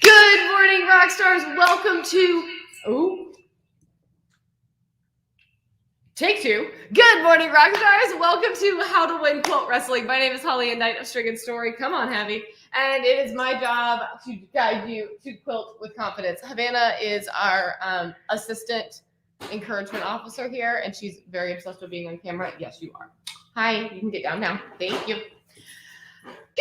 Good morning, rock stars. Welcome to take two. Good morning, rock stars. Welcome to How to Win Quilt Wrestling. My name is Holly, a knight of string and story. Come on, Heavy. And it is my job to guide you to quilt with confidence. Havana is our assistant encouragement officer here, and she's very obsessed with being on camera. Yes, you are. Hi, you can get down now. Thank you.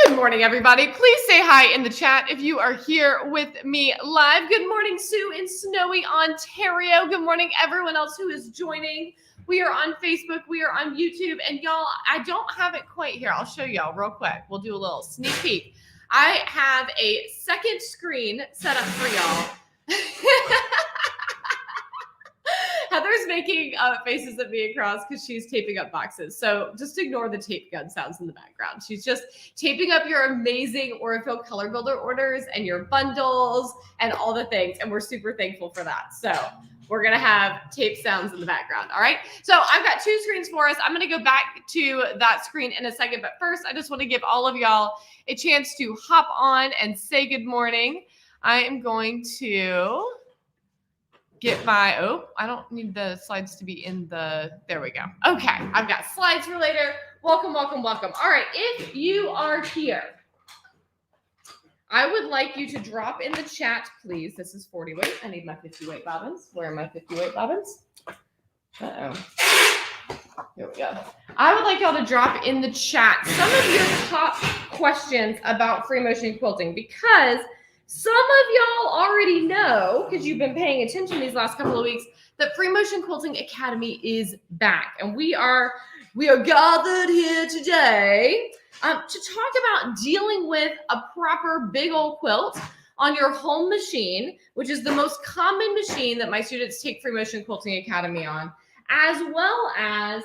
Good morning, everybody. Please say hi in the chat if you are here with me live. Good morning, Sue in snowy Ontario. Good morning, everyone else who is joining. We are on Facebook. We are on YouTube. And y'all, I don't have it quite here. I'll show y'all real quick. We'll do a little sneak peek. I have a second screen set up for y'all. Heather's making faces at me across because she's taping up boxes. So just ignore the tape gun sounds in the background. She's just taping up your amazing Orifil Color Builder orders and your bundles and all the things. And we're super thankful for that. So we're going to have tape sounds in the background. All right. So I've got two screens for us. I'm going to go back to that screen in a second. But first, I just want to give all of y'all a chance to hop on and say good morning. I am going to get my, I don't need the slides to be in there we go. Okay, I've got slides for later. Welcome, welcome, welcome. All right, if you are here, I would like you to drop in the chat, please. This is 40 weight. I need my 50 weight bobbins. Where are my 50 weight bobbins? Here we go. I would like y'all to drop in the chat some of your top questions about free motion quilting, because some of y'all already know, because you've been paying attention these last couple of weeks, that Free Motion Quilting Academy is back. And we are gathered here today to talk about dealing with a proper big old quilt on your home machine, which is the most common machine that my students take Free Motion Quilting Academy on, as well as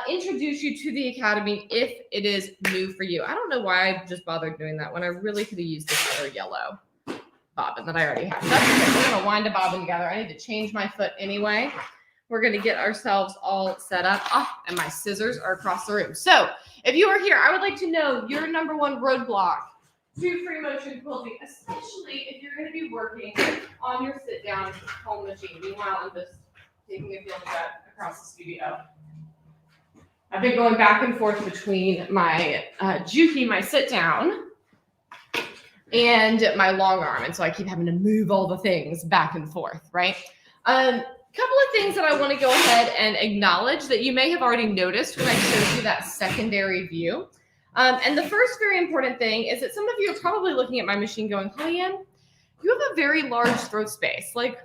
introduce you to the Academy if it is new for you. I don't know why I just bothered doing that when I really could have used this other yellow bobbin that I already have. That's okay. We're going to wind a bobbin together. I need to change my foot anyway. We're going to get ourselves all set up. And my scissors are across the room. So if you are here, I would like to know your number one roadblock to free motion quilting, especially if you're going to be working on your sit down home machine. Meanwhile, I'm just taking a field trip across the studio. I've been going back and forth between my Juki, my sit down, and my long arm. And so I keep having to move all the things back and forth, right? Couple of things that I want to go ahead and acknowledge that you may have already noticed when I showed you that secondary view. And the first very important thing is that some of you are probably looking at my machine going, Hoyan, you have a very large throat space. Like,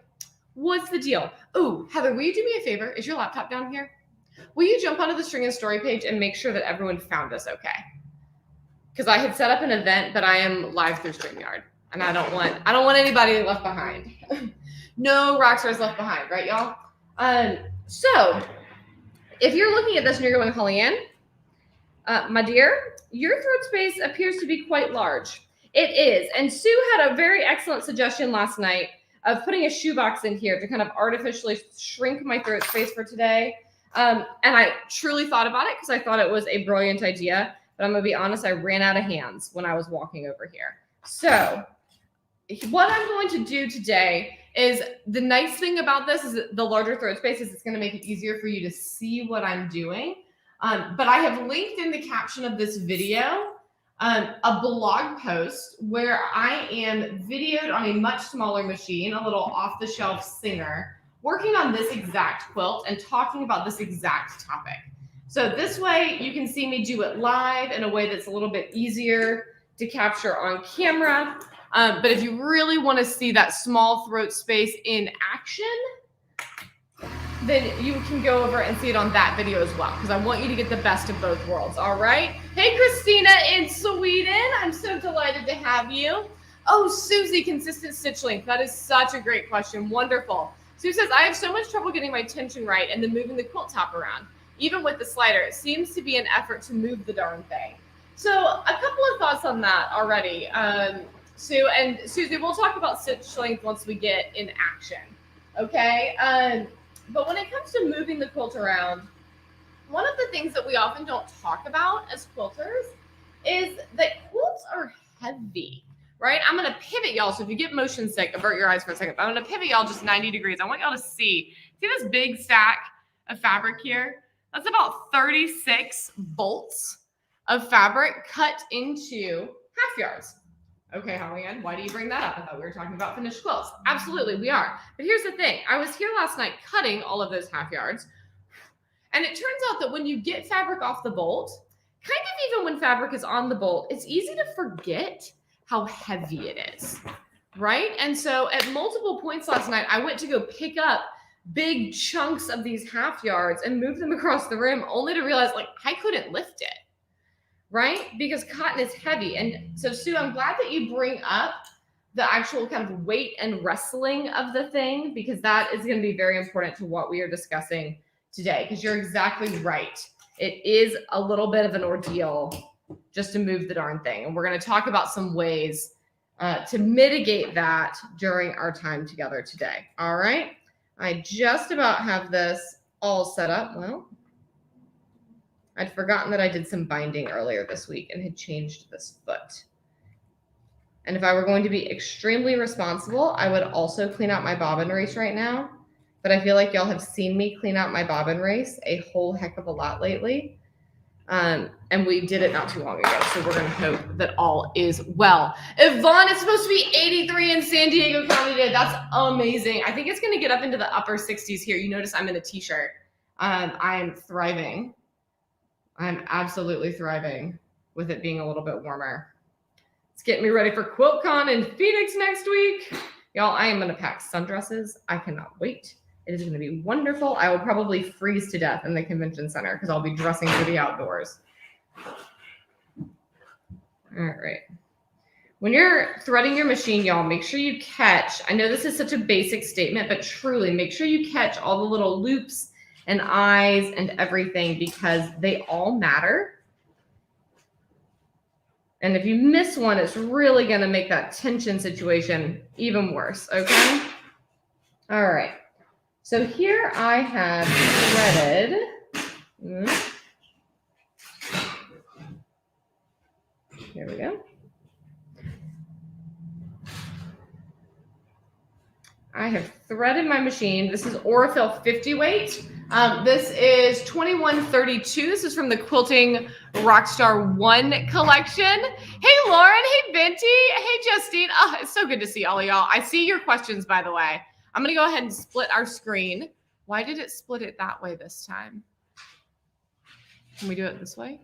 what's the deal? Oh, Heather, will you do me a favor? Is your laptop down here? Will you jump onto the String and Story page and make sure that everyone found us okay? Because I had set up an event, but I am live through StreamYard, and I don't want anybody left behind. No rock stars left behind, right, y'all? So if you're looking at this and you're going, Holly Ann, my dear, your throat space appears to be quite large. It is, and Sue had a very excellent suggestion last night of putting a shoebox in here to kind of artificially shrink my throat space for today. And I truly thought about it because I thought it was a brilliant idea. But I'm going to be honest, I ran out of hands when I was walking over here. So what I'm going to do today is, the nice thing about this is that the larger throat space is it's going to make it easier for you to see what I'm doing. But I have linked in the caption of this video a blog post where I am videoed on a much smaller machine, a little off-the-shelf Singer, working on this exact quilt and talking about this exact topic. So this way you can see me do it live in a way that's a little bit easier to capture on camera. But if you really want to see that small throat space in action, then you can go over and see it on that video as well, because I want you to get the best of both worlds. All right. Hey, Christina in Sweden. I'm so delighted to have you. Oh, Susie, consistent stitch length. That is such a great question. Wonderful. Sue says, I have so much trouble getting my tension right and then moving the quilt top around. Even with the slider, it seems to be an effort to move the darn thing. So a couple of thoughts on that already, Sue. And Susie, we'll talk about stitch length once we get in action, okay? But when it comes to moving the quilt around, one of the things that we often don't talk about as quilters is that quilts are heavy, right? I'm going to pivot y'all. So if you get motion sick, avert your eyes for a second. But I'm going to pivot y'all just 90 degrees. I want y'all to see this big stack of fabric here? That's about 36 bolts of fabric cut into half yards. Okay, Holly-Ann, why do you bring that up? I thought we were talking about finished quilts. Absolutely, we are. But here's the thing. I was here last night cutting all of those half yards. And it turns out that when you get fabric off the bolt, kind of even when fabric is on the bolt, it's easy to forget how heavy it is, right? And so at multiple points last night, I went to go pick up big chunks of these half yards and move them across the room only to realize like I couldn't lift it. Right? Because cotton is heavy. And so, Sue, I'm glad that you bring up the actual kind of weight and wrestling of the thing, because that is going to be very important to what we are discussing today. Because you're exactly right. It is a little bit of an ordeal just to move the darn thing. And we're going to talk about some ways to mitigate that during our time together today. All right? I just about have this all set up. Well, I'd forgotten that I did some binding earlier this week and had changed this foot. And if I were going to be extremely responsible, I would also clean out my bobbin race right now. But I feel like y'all have seen me clean out my bobbin race a whole heck of a lot lately. And we did it not too long ago. So we're going to hope that all is well. Yvonne, it's supposed to be 83 in San Diego County today. That's amazing. I think it's going to get up into the upper 60s here. You notice I'm in a t-shirt. I'm thriving. I'm absolutely thriving with it being a little bit warmer. It's getting me ready for QuiltCon in Phoenix next week. Y'all, I am going to pack sundresses. I cannot wait. It is going to be wonderful. I will probably freeze to death in the convention center because I'll be dressing for the outdoors. All right. When you're threading your machine, y'all, make sure you catch. I know this is such a basic statement, but truly make sure you catch all the little loops and eyes and everything, because they all matter. And if you miss one, it's really going to make that tension situation even worse, okay? All right. So here I have threaded. Here we go. I have threaded my machine. This is Aurifil 50 weight. This is 2132. This is from the Quilting Rockstar 1 collection. Hey, Lauren. Hey, Binty. Hey, Justine. Oh, it's so good to see all of y'all. I see your questions, by the way. I'm going to go ahead and split our screen. Why did it split it that way this time? Can we do it this way?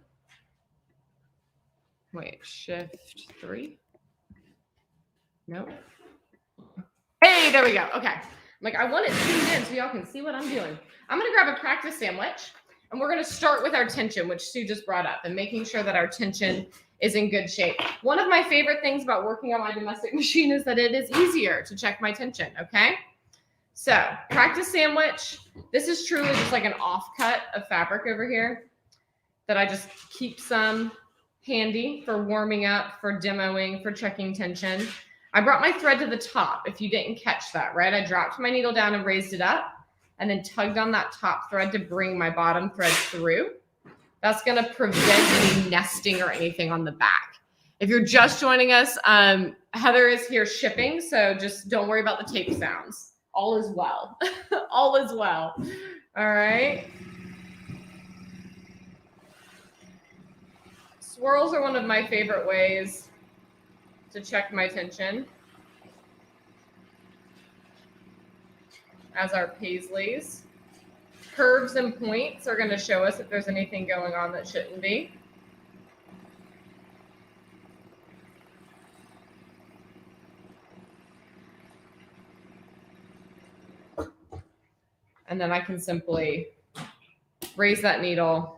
Wait, shift 3. Nope. Hey, there we go. Okay. Like, I want it zoomed in so y'all can see what I'm doing. I'm going to grab a practice sandwich, and we're going to start with our tension, which Sue just brought up, and making sure that our tension is in good shape. One of my favorite things about working on my domestic machine is that it is easier to check my tension, okay? So, practice sandwich. This is truly just like an offcut of fabric over here that I just keep some handy for warming up, for demoing, for checking tension. I brought my thread to the top, if you didn't catch that, right? I dropped my needle down and raised it up, and then tugged on that top thread to bring my bottom thread through. That's going to prevent any nesting or anything on the back. If you're just joining us, Heather is here shipping, so just don't worry about the tape sounds. All is well. All is well. All right. Swirls are one of my favorite ways to check my tension, as are paisleys. Curves and points are going to show us if there's anything going on that shouldn't be. And then I can simply raise that needle.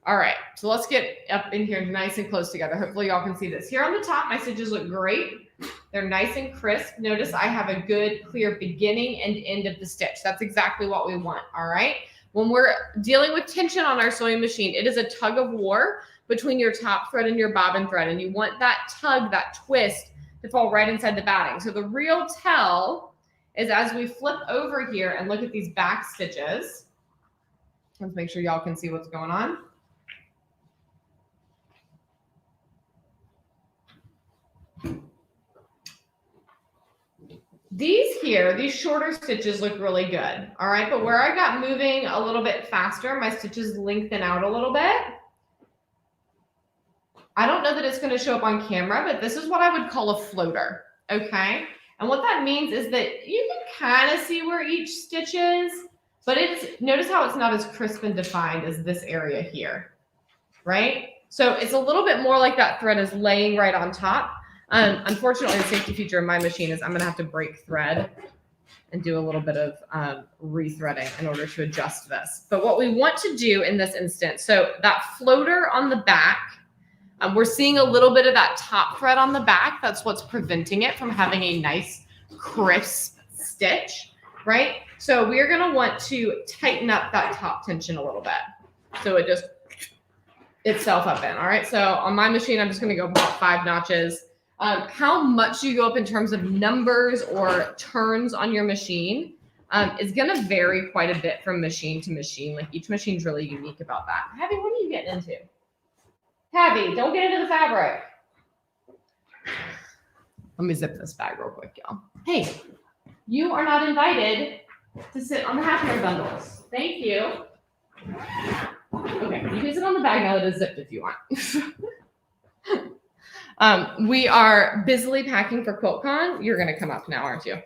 All right, so let's get up in here nice and close together. Hopefully y'all can see this. Here on the top, my stitches look great. They're nice and crisp. Notice I have a good, clear beginning and end of the stitch. That's exactly what we want, all right? When we're dealing with tension on our sewing machine, it is a tug of war between your top thread and your bobbin thread, and you want that tug, that twist, to fall right inside the batting. So the real tell is as we flip over here and look at these back stitches. Let's make sure y'all can see what's going on. These here, these shorter stitches look really good, all right? But where I got moving a little bit faster, my stitches lengthen out a little bit. I don't know that it's gonna show up on camera, but this is what I would call a floater, okay? And what that means is that you can kind of see where each stitch is, but notice how it's not as crisp and defined as this area here, right? So it's a little bit more like that thread is laying right on top. Unfortunately, the safety feature of my machine is I'm going to have to break thread and do a little bit of rethreading in order to adjust this. But what we want to do in this instance, so that floater on the back, we're seeing a little bit of that top thread on the back. That's what's preventing it from having a nice, crisp stitch, right? So we're going to want to tighten up that top tension a little bit. So it just itself up in, all right? So on my machine, I'm just going to go about 5 notches. How much you go up in terms of numbers or turns on your machine is going to vary quite a bit from machine to machine. Like each machine's really unique about that. Heavy, what are you getting into? Heavy, don't get into the fabric. Let me zip this bag real quick, y'all. Hey, you are not invited to sit on the half-inch bundles. Thank you. Okay, you can sit on the bag now that it's zipped if you want. We are busily packing for QuiltCon. You're going to come up now, aren't you?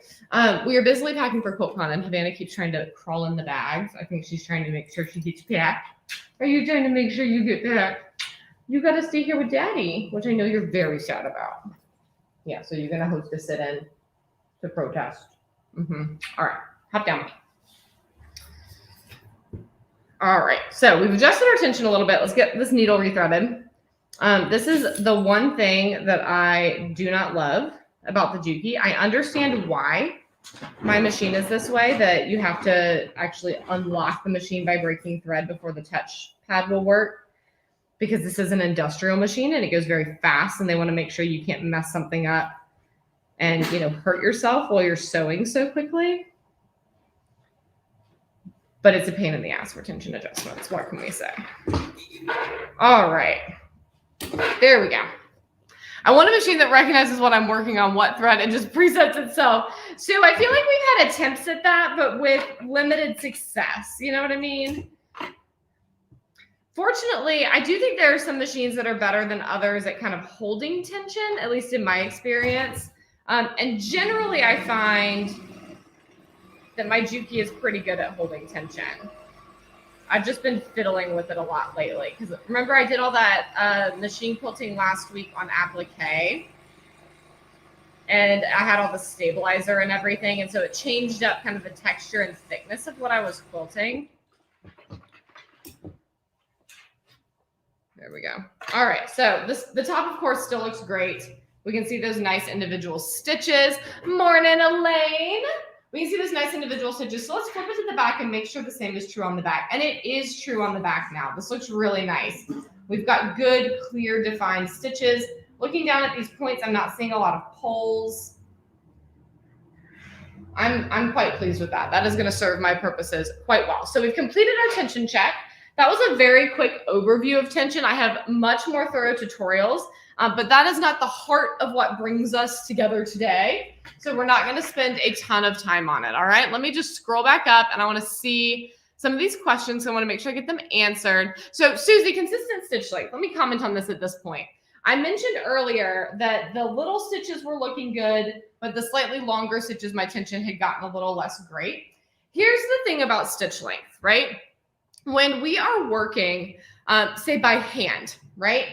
We are busily packing for QuiltCon, and Havana keeps trying to crawl in the bags. I think she's trying to make sure she gets packed. Are you trying to make sure you get packed? You got to stay here with Daddy, which I know you're very sad about. Yeah, so you're going to host a sit-in to protest. All right, hop down. All right, so we've adjusted our tension a little bit. Let's get this needle rethreaded. This is the one thing that I do not love about the Juki. I understand why my machine is this way, that you have to actually unlock the machine by breaking thread before the touch pad will work, because this is an industrial machine and it goes very fast, and they want to make sure you can't mess something up and, you know, hurt yourself while you're sewing so quickly. But it's a pain in the ass for tension adjustments. What can we say? All right. There we go. I want a machine that recognizes what I'm working on, what thread, and just presets itself. So I feel like we've had attempts at that, but with limited success. You know what I mean? Fortunately, I do think there are some machines that are better than others at kind of holding tension, at least in my experience. And generally, I find that my Juki is pretty good at holding tension. I've just been fiddling with it a lot lately, because remember I did all that machine quilting last week on applique, and I had all the stabilizer and everything, and so it changed up kind of the texture and thickness of what I was quilting. There we go. All right, so the top, of course, still looks great. We can see those nice individual stitches. Morning, Elaine. We can see those nice individual stitches. So let's flip it to the back and make sure the same is true on the back. And it is true on the back now. This looks really nice. We've got good, clear, defined stitches. Looking down at these points, I'm not seeing a lot of pulls. I'm quite pleased with that. That is going to serve my purposes quite well. So we've completed our tension check. That was a very quick overview of tension. I have much more thorough tutorials, but that is not the heart of what brings us together today. So we're not going to spend a ton of time on it. All right, let me just scroll back up, and I want to see some of these questions. So I want to make sure I get them answered. So Susie, consistent stitch length. Let me comment on this at this point. I mentioned earlier that the little stitches were looking good, but the slightly longer stitches, my tension had gotten a little less great. Here's the thing about stitch length, right? When we are working, say by hand, right?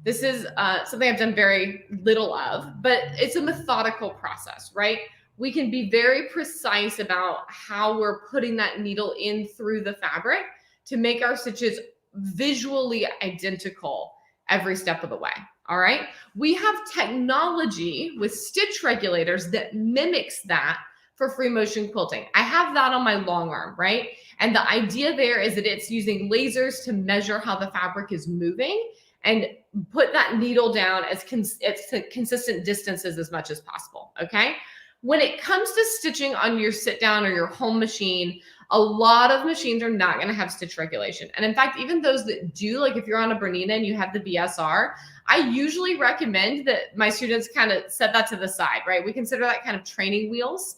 This is something I've done very little of, but it's a methodical process, right? We can be very precise about how we're putting that needle in through the fabric to make our stitches visually identical every step of the way, all right? We have technology with stitch regulators that mimics that for free motion quilting. I have that on my long arm, right? And the idea there is that it's using lasers to measure how the fabric is moving and put that needle down as consistent distances as much as possible, okay? When it comes to stitching on your sit down or your home machine, a lot of machines are not gonna have stitch regulation. And in fact, even those that do, like if you're on a Bernina and you have the BSR, I usually recommend that my students kind of set that to the side, right? We consider that kind of training wheels.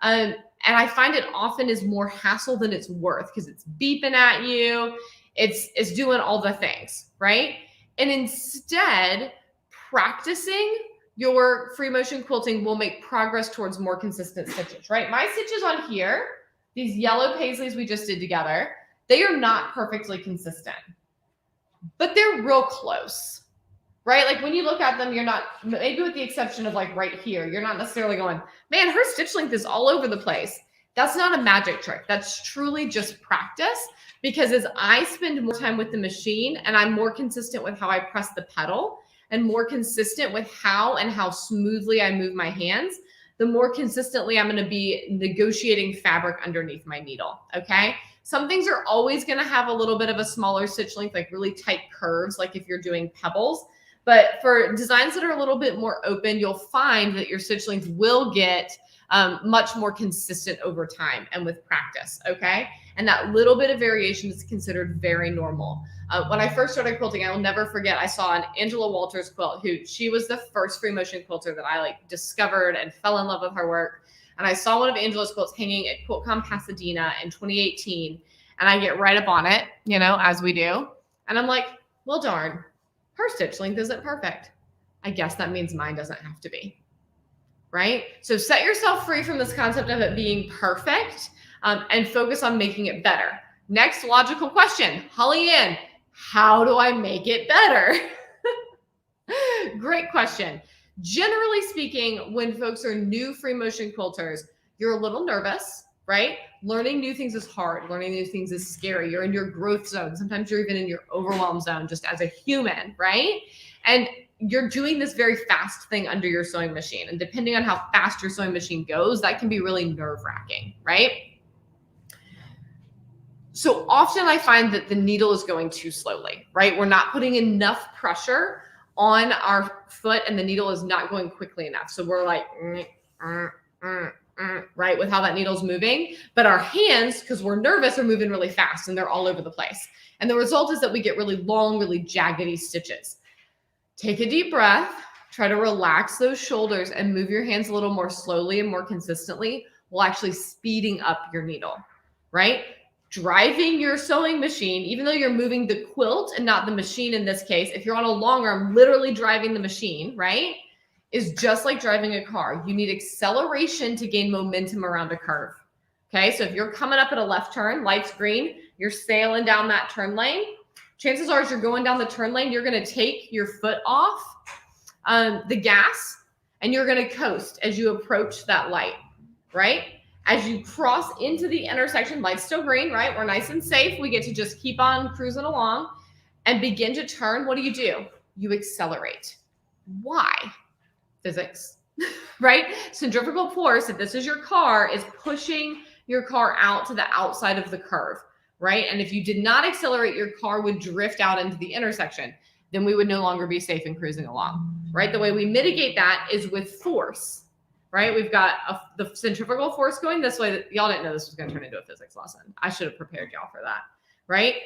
And I find it often is more hassle than it's worth because it's beeping at you. It's doing all the things, right? And instead, practicing your free motion quilting will make progress towards more consistent stitches, right? My stitches on here, these yellow paisleys we just did together, they are not perfectly consistent, but they're real close, right? Like when you look at them, you're not, maybe with the exception of like right here, you're not necessarily going, man, her stitch length is all over the place. That's not a magic trick. That's truly just practice, because as I spend more time with the machine and I'm more consistent with how I press the pedal and more consistent with how smoothly I move my hands, the more consistently I'm going to be negotiating fabric underneath my needle. Okay. Some things are always going to have a little bit of a smaller stitch length, like really tight curves, like if you're doing pebbles. But for designs that are a little bit more open, you'll find that your stitch length will get much more consistent over time and with practice, okay? And that little bit of variation is considered very normal. When I first started quilting, I will never forget, I saw an Angela Walters quilt, she was the first free motion quilter that I like discovered and fell in love with her work. And I saw one of Angela's quilts hanging at QuiltCon Pasadena in 2018. And I get right up on it, you know, as we do. And I'm like, well, darn, her stitch length isn't perfect. I guess that means mine doesn't have to be, right? So set yourself free from this concept of it being perfect and focus on making it better. Next logical question, Holly Ann, how do I make it better? Great question. Generally speaking, when folks are new free motion quilters, you're a little nervous, right? Learning new things is hard. Learning new things is scary. You're in your growth zone. Sometimes you're even in your overwhelm zone just as a human, right? And you're doing this very fast thing under your sewing machine. And depending on how fast your sewing machine goes, that can be really nerve-wracking, right? So often I find that the needle is going too slowly, right? We're not putting enough pressure on our foot and the needle is not going quickly enough. So we're like, right, with how that needle's moving. But our hands, because we're nervous, are moving really fast and they're all over the place. And the result is that we get really long, really jaggedy stitches. Take a deep breath, try to relax those shoulders and move your hands a little more slowly and more consistently while actually speeding up your needle, right? Driving your sewing machine, even though you're moving the quilt and not the machine in this case, if you're on a long arm, literally driving the machine, right, is just like driving a car. You need acceleration to gain momentum around a curve. Okay, so if you're coming up at a left turn, light's green, you're sailing down that turn lane, chances are as you're going down the turn lane, you're going to take your foot off the gas and you're going to coast as you approach that light, right? As you cross into the intersection, light's still green, right? We're nice and safe. We get to just keep on cruising along and begin to turn. What do? You accelerate. Why? Physics, right? Centrifugal force, if this is your car, is pushing your car out to the outside of the curve, right? And if you did not accelerate, your car would drift out into the intersection. Then we would no longer be safe in cruising along, right? The way we mitigate that is with force. Right? We've got the centrifugal force going this way. Y'all didn't know this was going to turn into a physics lesson. I should have prepared y'all for that, right?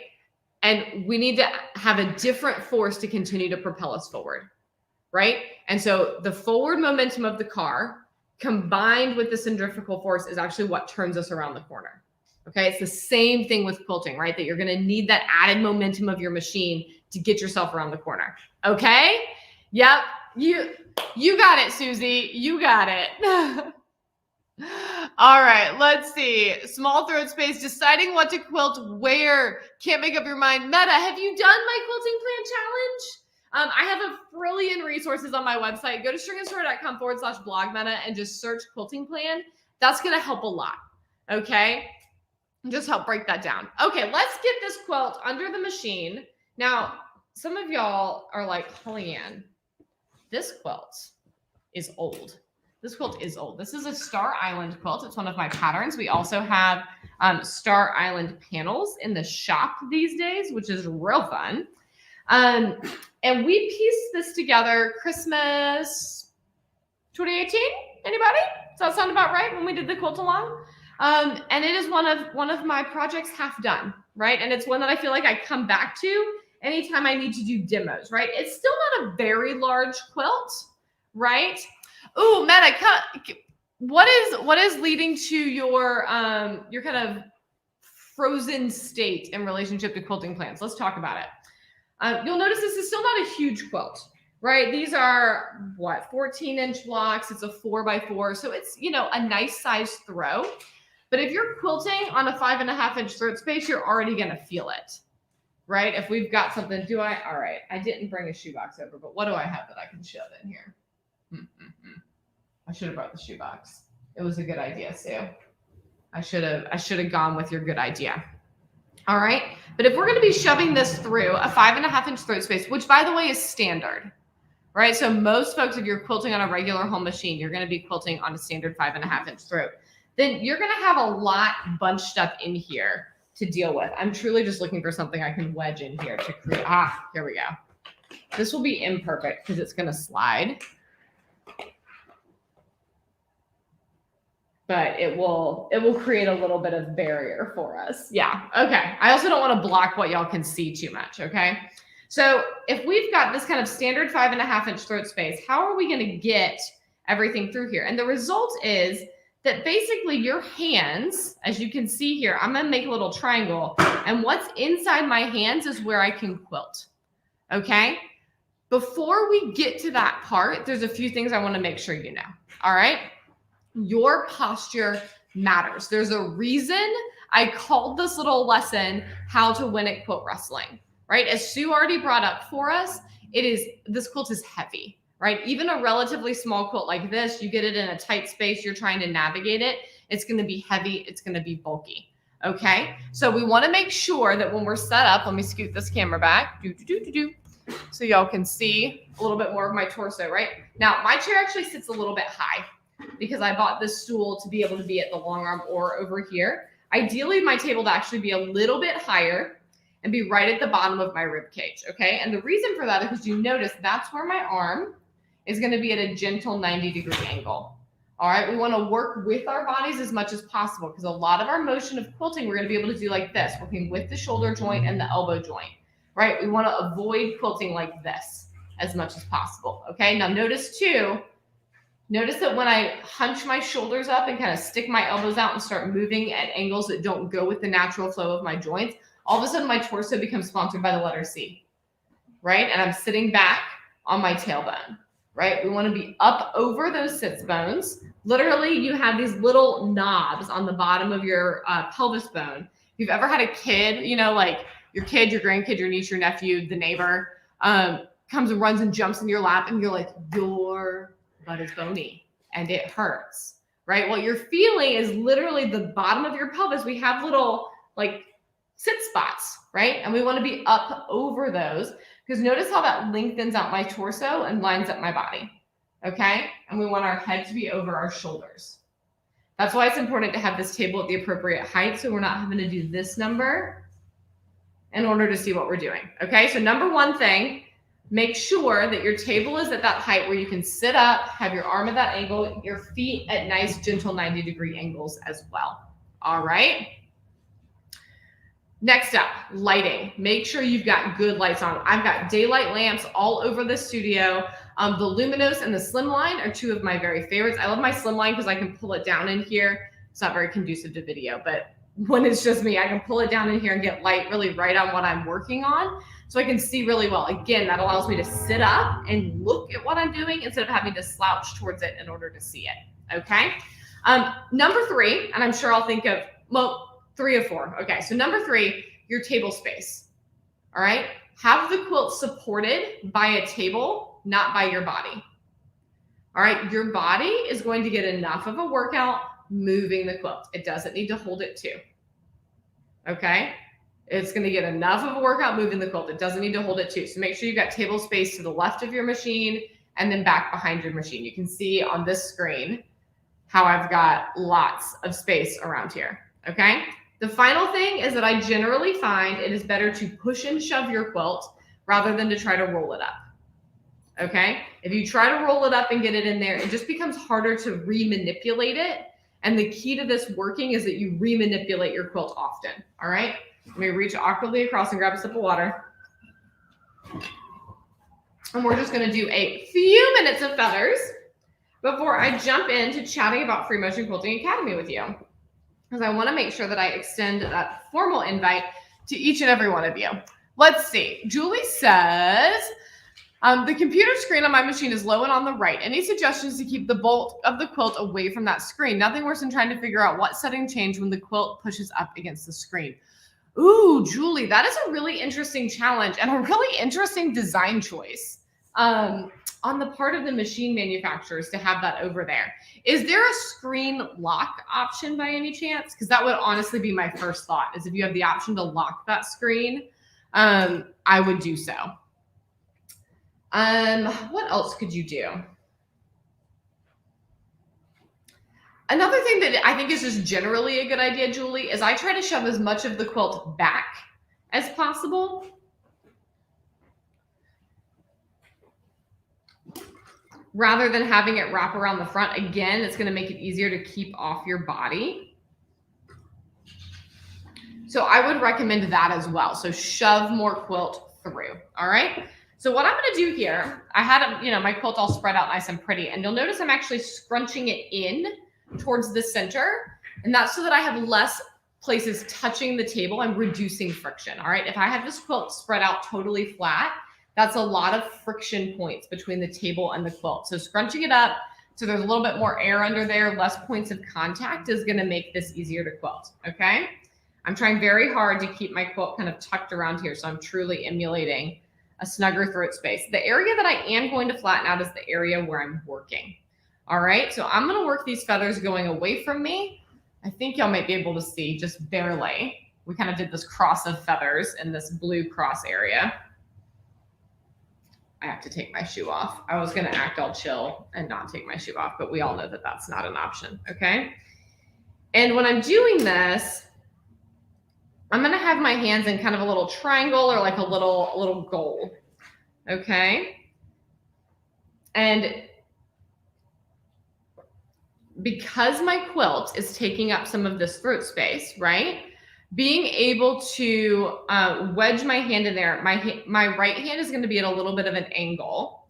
And we need to have a different force to continue to propel us forward, right? And so the forward momentum of the car combined with the centrifugal force is actually what turns us around the corner. Okay, it's the same thing with quilting, right? That you're going to need that added momentum of your machine to get yourself around the corner. Okay? Yep. You got it, Susie. You got it. All right, let's see. Small throat space, deciding what to quilt where. Can't make up your mind. Meta, have you done my quilting plan challenge? I have a trillion resources on my website. Go to stringandstore.com/blog meta and just search quilting plan. That's going to help a lot. Okay. Just help break that down. Okay, let's get this quilt under the machine. Now, some of y'all are like, Holly Ann, this quilt is old. This quilt is old. This is a Star Island quilt. It's one of my patterns. We also have Star Island panels in the shop these days, which is real fun. And we pieced this together Christmas 2018. Anybody? Does that sound about right when we did the quilt along? And it is one of my projects half done, right? And it's one that I feel like I come back to anytime I need to do demos, right? It's still not a very large quilt, right? Ooh, Meta, what is leading to your kind of frozen state in relationship to quilting plans? Let's talk about it. You'll notice this is still not a huge quilt, right? These are what, 14-inch blocks. It's a 4x4, so it's, you know, a nice size throw. But if you're quilting on a 5.5-inch throat space, you're already going to feel it, right? If we've got something, all right, I didn't bring a shoebox over, but what do I have that I can shove in here? I should have brought the shoebox. It was a good idea, Sue. I should have gone with your good idea. All right. But if we're going to be shoving this through a 5.5-inch throat space, which by the way is standard, right? So most folks, if you're quilting on a regular home machine, you're going to be quilting on a standard 5.5-inch throat. Then you're going to have a lot bunched up in here to deal with. I'm truly just looking for something I can wedge in here to create. Here we go. This will be imperfect because it's going to slide. But it will create a little bit of barrier for us. Yeah, okay. I also don't want to block what y'all can see too much, okay? So if we've got this kind of standard 5.5-inch throat space, how are we going to get everything through here? And the result is that basically your hands, as you can see here, I'm going to make a little triangle, and what's inside my hands is where I can quilt, okay? Before we get to that part, there's a few things I want to make sure you know, all right? Your posture matters. There's a reason I called this little lesson how to win at quilt wrestling, right? As Sue already brought up for us, this quilt is heavy, right? Even a relatively small quilt like this, you get it in a tight space, you're trying to navigate it, it's going to be heavy, it's going to be bulky. Okay, so we want to make sure that when we're set up, let me scoot this camera back, so y'all can see a little bit more of my torso, right? Now, my chair actually sits a little bit high, because I bought this stool to be able to be at the long arm or over here. Ideally, my table to actually be a little bit higher and be right at the bottom of my rib cage, okay? And the reason for that is because you notice that's where my arm is going to be at a gentle 90-degree angle. All right, we want to work with our bodies as much as possible because a lot of our motion of quilting, we're going to be able to do like this, working with the shoulder joint and the elbow joint, right? We want to avoid quilting like this as much as possible, okay? Now notice too, notice that when I hunch my shoulders up and kind of stick my elbows out and start moving at angles that don't go with the natural flow of my joints, all of a sudden my torso becomes sponsored by the letter C, right? And I'm sitting back on my tailbone, right? We want to be up over those sits bones. Literally, you have these little knobs on the bottom of your pelvis bone. If you've ever had a kid, you know, like your kid, your grandkid, your niece, your nephew, the neighbor, comes and runs and jumps in your lap and you're like, your butt is bony and it hurts, right? What you're feeling is literally the bottom of your pelvis. We have little like sit spots, right? And we want to be up over those because notice how that lengthens out my torso and lines up my body, okay? And we want our head to be over our shoulders. That's why it's important to have this table at the appropriate height so we're not having to do this number in order to see what we're doing, okay? So number one thing, make sure that your table is at that height where you can sit up, have your arm at that angle, your feet at nice, gentle 90-degree angles as well. All right. Next up, lighting. Make sure you've got good lights on. I've got daylight lamps all over the studio. The Luminous and the Slimline are two of my very favorites. I love my Slimline because I can pull it down in here. It's not very conducive to video, but when it's just me, I can pull it down in here and get light really right on what I'm working on. So I can see really well. Again, that allows me to sit up and look at what I'm doing instead of having to slouch towards it in order to see it, okay? Number three, and I'm sure I'll think of, well, 3 or 4. Okay, so number 3, your table space, all right? Have the quilt supported by a table, not by your body, all right? Your body is going to get enough of a workout moving the quilt. It doesn't need to hold it too, okay? It's going to get enough of a workout moving the quilt. It doesn't need to hold it too. So make sure you've got table space to the left of your machine and then back behind your machine. You can see on this screen how I've got lots of space around here, okay? The final thing is that I generally find it is better to push and shove your quilt rather than to try to roll it up, okay? If you try to roll it up and get it in there, it just becomes harder to re-manipulate it. And the key to this working is that you re-manipulate your quilt often, all right? Let me reach awkwardly across and grab a sip of water. And we're just going to do a few minutes of feathers. before I jump into chatting about Free Motion Quilting Academy with you, because I want to make sure that I extend that formal invite to each and every one of you. Let's see. Julie says, the computer screen on my machine is low and on the right. Any suggestions to keep the bulk of the quilt away from that screen? Nothing worse than trying to figure out what setting change when the quilt pushes up against the screen. Ooh, Julie, that is a really interesting challenge and a really interesting design choice on the part of the machine manufacturers to have that over there. Is there a screen lock option by any chance? Because that would honestly be my first thought, is if you have the option to lock that screen, I would do so. What else could you do? Another thing that I think is just generally a good idea, Julie, is I try to shove as much of the quilt back as possible. Rather than having it wrap around the front. Again, it's going to make it easier to keep off your body. So I would recommend that as well. So shove more quilt through. All right. So what I'm going to do here, I had, my quilt all spread out nice and pretty, and you'll notice I'm actually scrunching it in towards the center, and that's so that I have less places touching the table. I'm reducing friction. All right. If I have this quilt spread out totally flat, that's a lot of friction points between the table and the quilt. So scrunching it up so there's a little bit more air under there, less points of contact, is going to make this easier to quilt. Okay. I'm trying very hard to keep my quilt kind of tucked around here, so I'm truly emulating a snugger throat space. The area that I am going to flatten out is the area where I'm working. All right, so I'm going to work these feathers going away from me. I think y'all might be able to see just barely. We kind of did this cross of feathers in this blue cross area. I have to take my shoe off. I was going to act all chill and not take my shoe off, but we all know that that's not an option. Okay. And when I'm doing this, I'm going to have my hands in kind of a little triangle or like a little goal. Okay. And because my quilt is taking up some of this throat space, right? Being able to wedge my hand in there, my right hand is going to be at a little bit of an angle,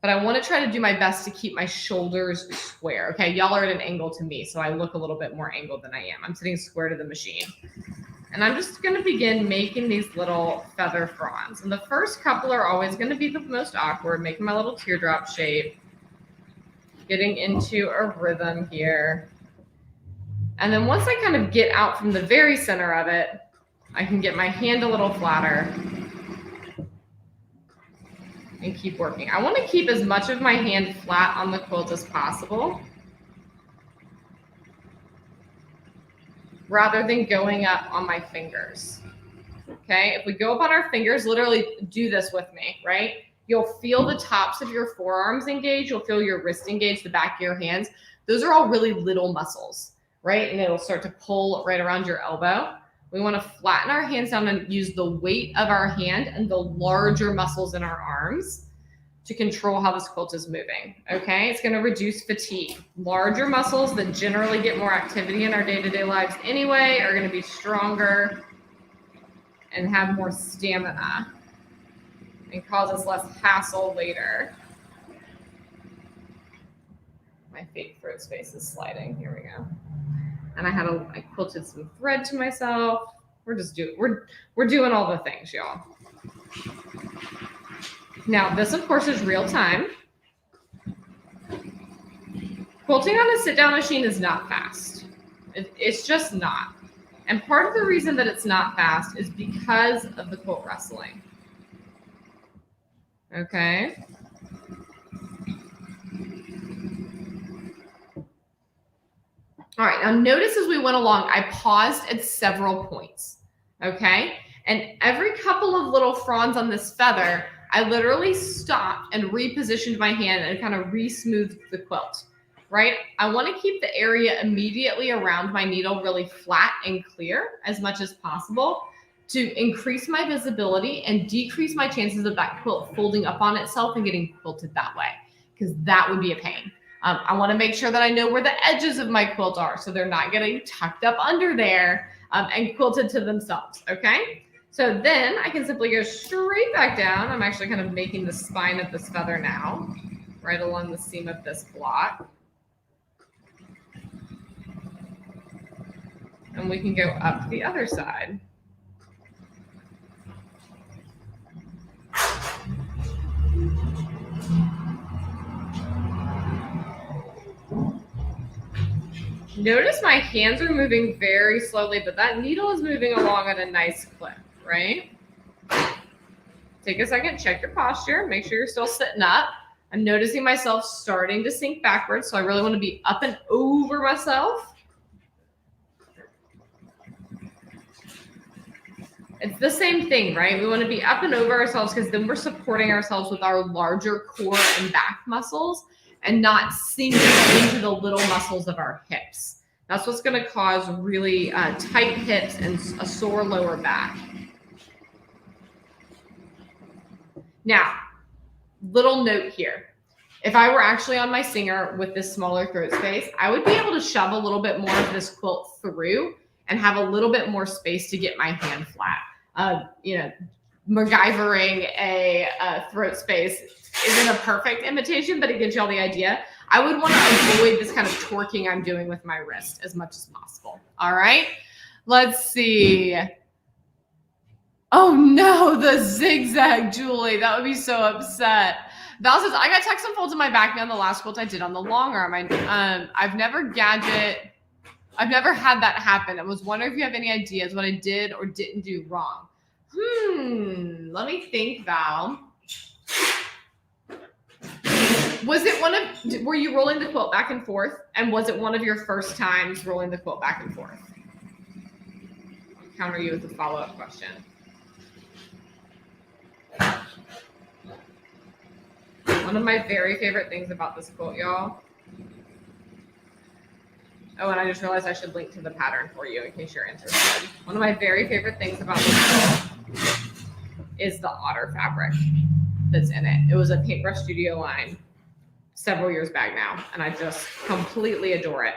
but I want to try to do my best to keep my shoulders square. Okay, y'all are at an angle to me, so I look a little bit more angled than I am. I'm sitting square to the machine. And I'm just going to begin making these little feather fronds. And the first couple are always going to be the most awkward, making my little teardrop shape, getting into a rhythm here. And then once I kind of get out from the very center of it, I can get my hand a little flatter and keep working. I want to keep as much of my hand flat on the quilt as possible, rather than going up on my fingers. Okay, if we go up on our fingers, literally do this with me, right? You'll feel the tops of your forearms engage. You'll feel your wrist engage, the back of your hands. Those are all really little muscles, right? And it'll start to pull right around your elbow. We want to flatten our hands down and use the weight of our hand and the larger muscles in our arms to control how this quilt is moving. Okay, it's going to reduce fatigue. Larger muscles that generally get more activity in our day-to-day lives anyway are going to be stronger and have more stamina and cause us less hassle later. My fake throat space is sliding. Here we go. And I quilted some thread to myself. We're doing all the things, y'all. Now, this, of course, is real time. Quilting on a sit-down machine is not fast. It's just not. And part of the reason that it's not fast is because of the quilt wrestling. Okay. All right, now notice as we went along, I paused at several points, okay? And every couple of little fronds on this feather, I literally stopped and repositioned my hand and kind of re-smoothed the quilt, right? I want to keep the area immediately around my needle really flat and clear as much as possible to increase my visibility and decrease my chances of that quilt folding up on itself and getting quilted that way, because that would be a pain. I want to make sure that I know where the edges of my quilt are so they're not getting tucked up under there and quilted to themselves, okay? So then I can simply go straight back down. I'm actually kind of making the spine of this feather now. right along the seam of this block. And we can go up the other side. Notice my hands are moving very slowly, but that needle is moving along at a nice clip, right? Take a second, check your posture, make sure you're still sitting up. I'm noticing myself starting to sink backwards, so I really want to be up and over myself. It's the same thing, right? We want to be up and over ourselves because then we're supporting ourselves with our larger core and back muscles and not sinking into the little muscles of our hips. That's what's going to cause really tight hips and a sore lower back. Now, little note here. If I were actually on my Singer with this smaller throat space, I would be able to shove a little bit more of this quilt through and have a little bit more space to get my hand flat. You know, MacGyvering a throat space isn't a perfect imitation, but it gives y'all the idea. I would want to avoid this kind of torquing I'm doing with my wrist as much as possible. All right, let's see. Oh no, the zigzag, Julie. That would be so upset. Val says, I got tucks and folds in my back on the last quilt I did on the long arm. I've never had that happen. I was wondering if you have any ideas what I did or didn't do wrong. Let me think, Val. Were you rolling the quilt back and forth? And was it one of your first times rolling the quilt back and forth? I'll counter you with a follow-up question. One of my very favorite things about this quilt, y'all. Oh, and I just realized I should link to the pattern for you in case you're interested. One of my very favorite things about this quilt is the otter fabric that's in it. It was a Paintbrush Studio line several years back now, and I just completely adore it.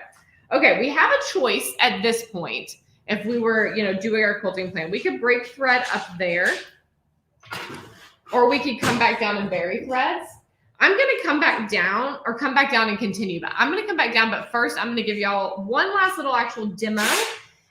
Okay, we have a choice at this point. If we were, doing our quilting plan, we could break thread up there, or we could come back down and bury threads. I'm going to come back down and continue, but I'm going to come back down. But first, I'm going to give y'all one last little actual demo,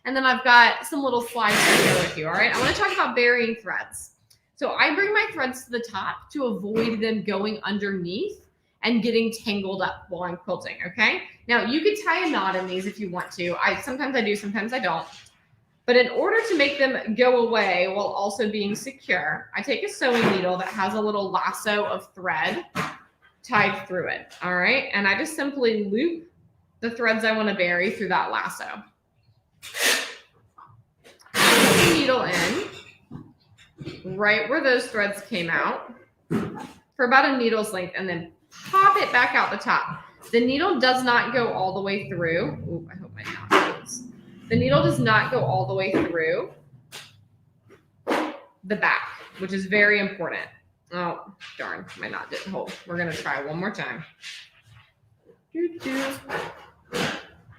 and then I've got some little slides to share with you. All right, I want to talk about burying threads. So I bring my threads to the top to avoid them going underneath and getting tangled up while I'm quilting. Okay. Now you could tie a knot in these if you want to. Sometimes I do, sometimes I don't. But in order to make them go away while also being secure, I take a sewing needle that has a little lasso of thread tied through it. All right. And I just simply loop the threads I want to bury through that lasso. Put the needle in right where those threads came out for about a needle's length, and then pop it back out the top. The needle does not go all the way through. Ooh, I hope my knot holds. The needle does not go all the way through the back, which is very important. Oh, darn, my knot didn't hold. We're going to try one more time.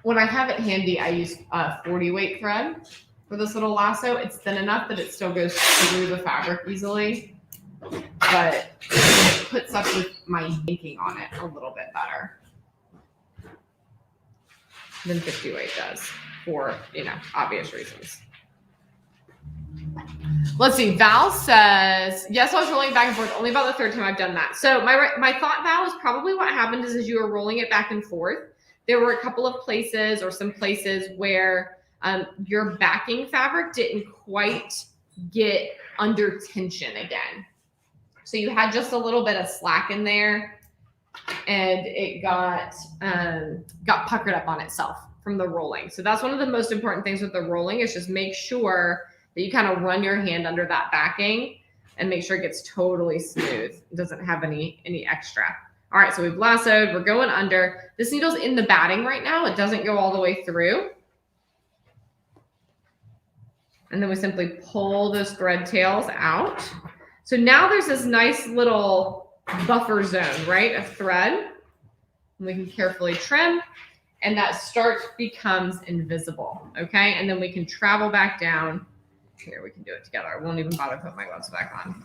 When I have it handy, I use 40 weight thread for this little lasso. It's thin enough that it still goes through the fabric easily, but it puts up with my yanking on it a little bit better than 50 weight does for, obvious reasons. Let's see. Val says, yes, I was rolling back and forth only about the third time I've done that. So my thought, Val, is probably what happened is as you were rolling it back and forth, there were a couple of places or some places where your backing fabric didn't quite get under tension again. So you had just a little bit of slack in there, and it got puckered up on itself from the rolling. So that's one of the most important things with the rolling is just make sure that you kind of run your hand under that backing and make sure it gets totally smooth. It doesn't have any extra. All right, so we've lassoed, we're going under. This needle's in the batting right now. It doesn't go all the way through. And then we simply pull those thread tails out. So now there's this nice little buffer zone, right, of thread. And we can carefully trim, and that start becomes invisible, okay? And then we can travel back down. Here, we can do it together. I won't even bother putting my gloves back on.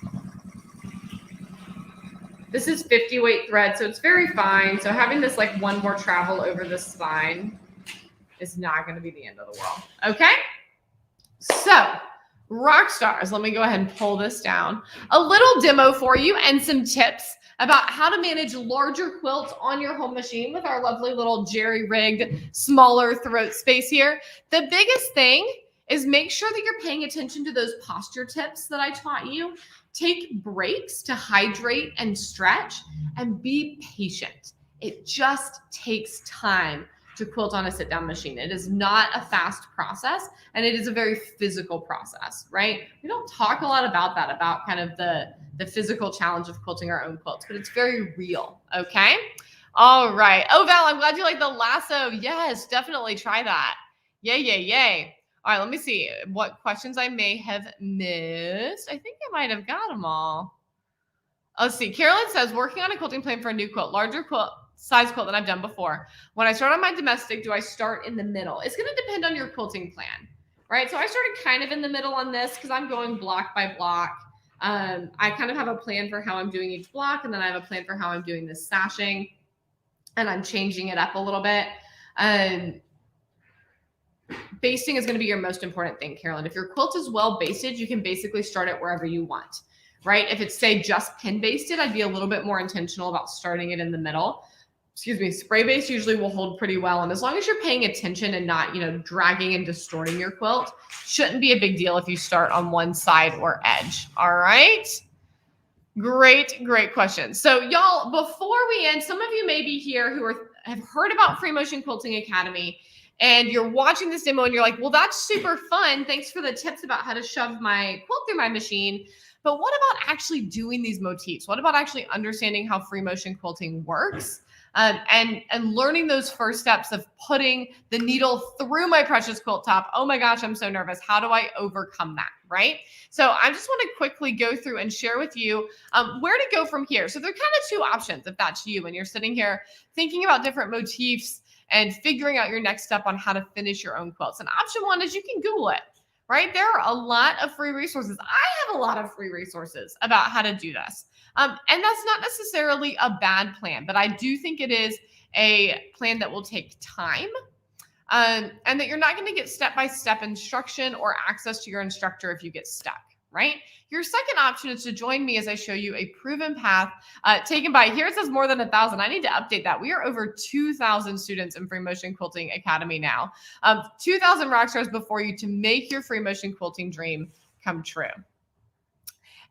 This is 50 weight thread, so it's very fine. So having this like one more travel over the spine is not going to be the end of the world. Okay? So, rock stars, let me go ahead and pull this down. A little demo for you and some tips about how to manage larger quilts on your home machine with our lovely little jerry-rigged smaller throat space here. The biggest thing is make sure that you're paying attention to those posture tips that I taught you. Take breaks to hydrate and stretch, and be patient. It just takes time to quilt on a sit-down machine. It is not a fast process, and it is a very physical process, right? We don't talk a lot about that, about kind of the physical challenge of quilting our own quilts, but it's very real, okay? All right. Oh, Val, I'm glad you like the lasso. Yes, definitely try that. Yay, yay, yay. All right, let me see what questions I may have missed. I think I might have got them all. Let's see. Carolyn says, working on a quilting plan for a new quilt, larger quilt, size quilt than I've done before. When I start on my domestic, do I start in the middle? It's going to depend on your quilting plan, right? So I started kind of in the middle on this because I'm going block by block. I kind of have a plan for how I'm doing each block, and then I have a plan for how I'm doing this sashing, and I'm changing it up a little bit. Basting is going to be your most important thing, Carolyn. If your quilt is well basted, you can basically start it wherever you want, right? If it's, say, just pin basted, I'd be a little bit more intentional about starting it in the middle. Excuse me, spray base usually will hold pretty well. And as long as you're paying attention and not, dragging and distorting your quilt, shouldn't be a big deal if you start on one side or edge. All right. Great, great question. So y'all, before we end, some of you may be here who have heard about Free Motion Quilting Academy, and you're watching this demo and you're like, well, that's super fun. Thanks for the tips about how to shove my quilt through my machine. But what about actually doing these motifs? What about actually understanding how free motion quilting works? And learning those first steps of putting the needle through my precious quilt top. Oh my gosh, I'm so nervous. How do I overcome that, right? So I just want to quickly go through and share with you where to go from here. So there are kind of two options if that's you and you're sitting here thinking about different motifs and figuring out your next step on how to finish your own quilts. And option one is you can Google it, right? There are a lot of free resources. I have a lot of free resources about how to do this. And that's not necessarily a bad plan, but I do think it is a plan that will take time and that you're not going to get step-by-step instruction or access to your instructor if you get stuck, right? Your second option is to join me as I show you a proven path taken by, here it says more than 1,000. I need to update that. We are over 2,000 students in Free Motion Quilting Academy now. 2,000 rock stars before you to make your free motion quilting dream come true.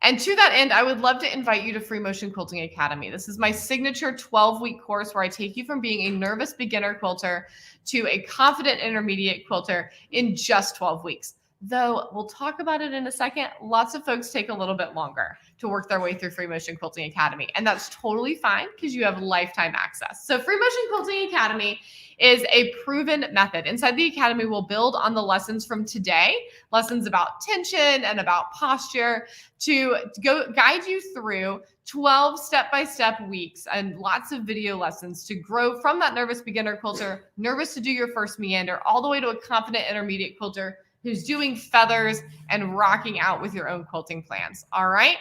And to that end, I would love to invite you to Free Motion Quilting Academy. This is my signature 12-week course where I take you from being a nervous beginner quilter to a confident intermediate quilter in just 12 weeks. Though we'll talk about it in a second, lots of folks take a little bit longer to work their way through Free Motion Quilting Academy. And that's totally fine because you have lifetime access. So Free Motion Quilting Academy is a proven method. Inside the academy, we'll build on the lessons from today, lessons about tension and about posture, to go guide you through 12 step-by-step weeks and lots of video lessons to grow from that nervous beginner quilter, nervous to do your first meander, all the way to a confident intermediate quilter who's doing feathers and rocking out with your own quilting plans. All right.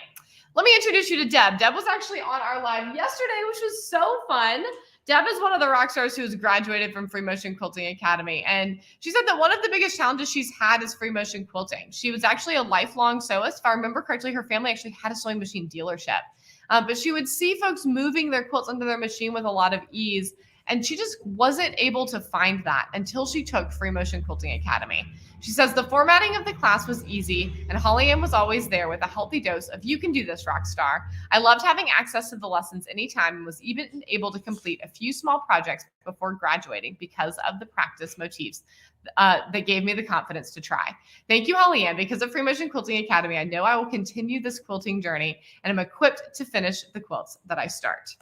Let me introduce you to Deb. Deb was actually on our live yesterday, which was so fun. Deb is one of the rock stars who has graduated from Free Motion Quilting Academy. And she said that one of the biggest challenges she's had is free motion quilting. She was actually a lifelong sewist. If I remember correctly, her family actually had a sewing machine dealership. But she would see folks moving their quilts under their machine with a lot of ease. And she just wasn't able to find that until she took Free Motion Quilting Academy. She says the formatting of the class was easy, and Holly Ann was always there with a healthy dose of "you can do this, rock star." I loved having access to the lessons anytime and was even able to complete a few small projects before graduating because of the practice motifs that gave me the confidence to try. Thank you, Holly Ann. Because of Free Motion Quilting Academy, I know I will continue this quilting journey, and I'm equipped to finish the quilts that I start.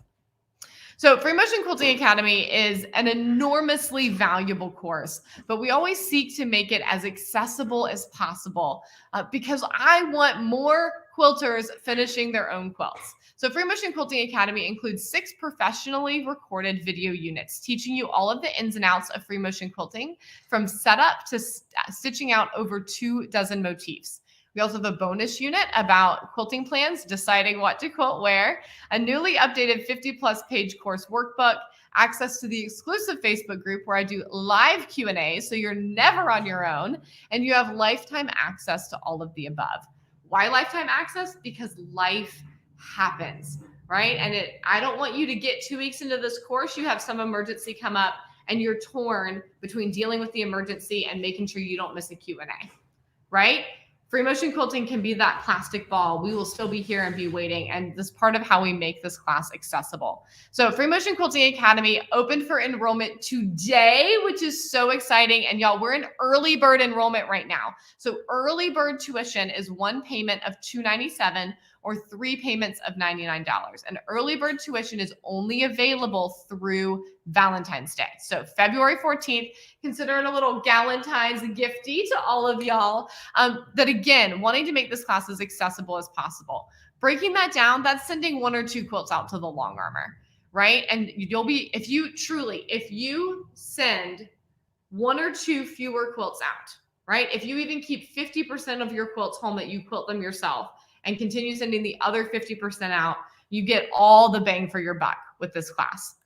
So Free Motion Quilting Academy is an enormously valuable course, but we always seek to make it as accessible as possible because I want more quilters finishing their own quilts. So Free Motion Quilting Academy includes 6 professionally recorded video units teaching you all of the ins and outs of free motion quilting, from setup to stitching out over 24 motifs. We also have a bonus unit about quilting plans, deciding what to quilt where, a newly updated 50+ page course workbook, access to the exclusive Facebook group where I do live Q&A, so you're never on your own, and you have lifetime access to all of the above. Why lifetime access? Because life happens, right? And I don't want you to get 2 weeks into this course, you have some emergency come up, and you're torn between dealing with the emergency and making sure you don't miss a Q&A, right? Free motion quilting can be that plastic ball. We will still be here and be waiting. And this is part of how we make this class accessible. So Free Motion Quilting Academy open for enrollment today, which is so exciting. And y'all, we're in early bird enrollment right now. So early bird tuition is one payment of $297 or 3 payments of $99. And early bird tuition is only available through Valentine's Day. So February 14th, consider it a little Galentine's gifty to all of y'all. That again, wanting to make this class as accessible as possible. Breaking that down, that's sending 1 or 2 quilts out to the long armor, right? And you'll be, if you send 1 or 2 fewer quilts out, right? If you even keep 50% of your quilts home that you quilt them yourself and continue sending the other 50% out, you get all the bang for your buck with this class.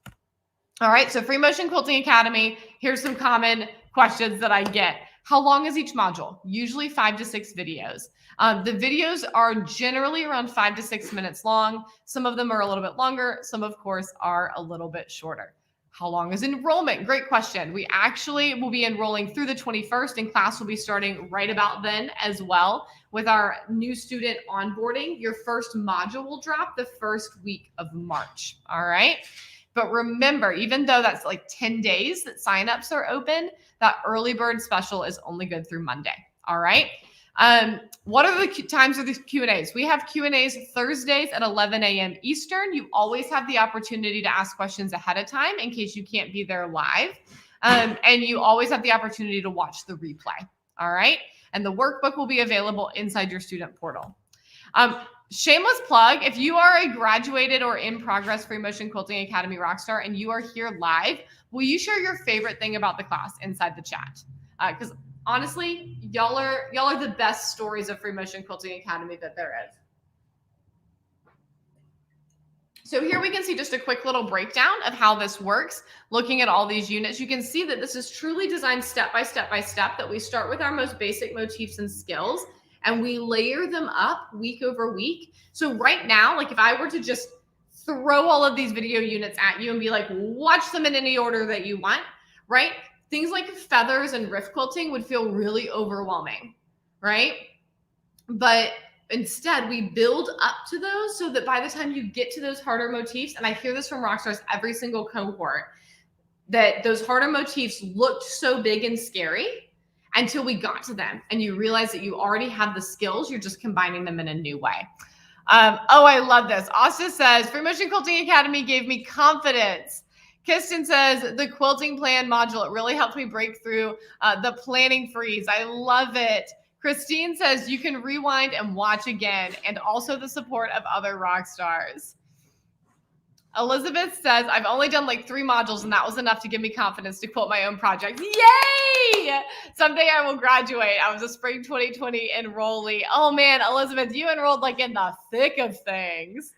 All right, so Free Motion Quilting Academy, here's some common questions that I get. How long is each module? Usually 5 to 6 videos. The videos are generally around 5 to 6 minutes long. Some of them are a little bit longer. Some, of course, are a little bit shorter. How long is enrollment? Great question. We actually will be enrolling through the 21st, and class will be starting right about then as well with our new student onboarding. Your first module will drop the first week of March. All right. But remember, even though that's like 10 days that signups are open, that early bird special is only good through Monday. All right. What are the times of the Q&As? We have Q&As Thursdays at 11 a.m. Eastern. You always have the opportunity to ask questions ahead of time in case you can't be there live. And you always have the opportunity to watch the replay. All right. And the workbook will be available inside your student portal. Shameless plug, if you are a graduated or in progress Free Motion Quilting Academy Rockstar and you are here live, will you share your favorite thing about the class inside the chat? Because honestly, y'all are the best stories of Free Motion Quilting Academy that there is. So here we can see just a quick little breakdown of how this works. Looking at all these units, you can see that this is truly designed step by step by step, that we start with our most basic motifs and skills, and we layer them up week over week. So right now, like if I were to just throw all of these video units at you and be like, watch them in any order that you want, right? Things like feathers and rift quilting would feel really overwhelming, right? But instead, we build up to those so that by the time you get to those harder motifs, and I hear this from Rockstars every single cohort, that those harder motifs looked so big and scary until we got to them and you realize that you already have the skills, you're just combining them in a new way. Oh, I love this. Asta says, Free Motion Quilting Academy gave me confidence. Kirsten says, the quilting plan module, it really helped me break through the planning freeze. I love it. Christine says, you can rewind and watch again, and also the support of other rock stars. Elizabeth says, I've only done like 3 modules and that was enough to give me confidence to quilt my own project. Yay! Someday I will graduate. I was a spring 2020 enrollee. Oh man, Elizabeth, you enrolled like in the thick of things.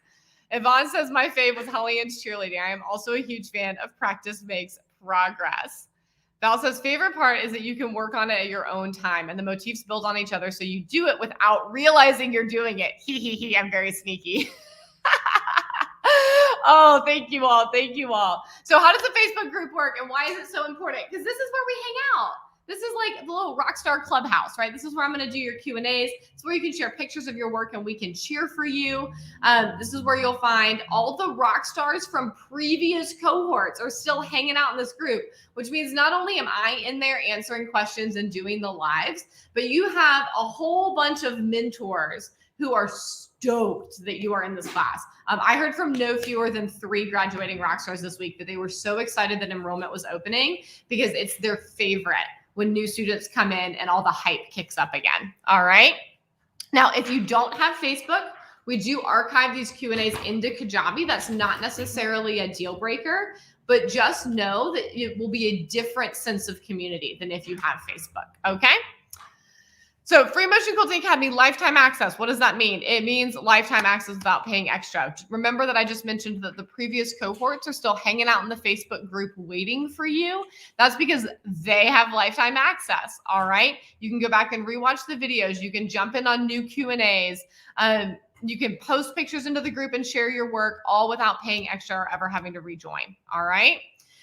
Yvonne says, my fave was Holly Ann's cheerleading. I am also a huge fan of practice makes progress. Val says, favorite part is that you can work on it at your own time and the motifs build on each other so you do it without realizing you're doing it. Hee hee hee, I'm very sneaky. Oh, thank you all. Thank you all. So how does the Facebook group work and why is it so important? Because this is where we hang out. This is like the little Rockstar Clubhouse, right? This is where I'm going to do your Q&As. It's where you can share pictures of your work and we can cheer for you. This is where you'll find all the rock stars from previous cohorts are still hanging out in this group, which means not only am I in there answering questions and doing the lives, but you have a whole bunch of mentors who are stoked that you are in this class. I heard from no fewer than 3 graduating rock stars this week that they were so excited that enrollment was opening because it's their favorite when new students come in and all the hype kicks up again. All right. Now, if you don't have Facebook, we do archive these Q&As into Kajabi. That's not necessarily a deal breaker, but just know that it will be a different sense of community than if you have Facebook. Okay. So Free Motion Quilting Academy, lifetime access. What does that mean? It means lifetime access without paying extra. Remember that I just mentioned that the previous cohorts are still hanging out in the Facebook group waiting for you. That's because they have lifetime access, all right? You can go back and rewatch the videos. You can jump in on new Q&As. You can post pictures into the group and share your work all without paying extra or ever having to rejoin, all right?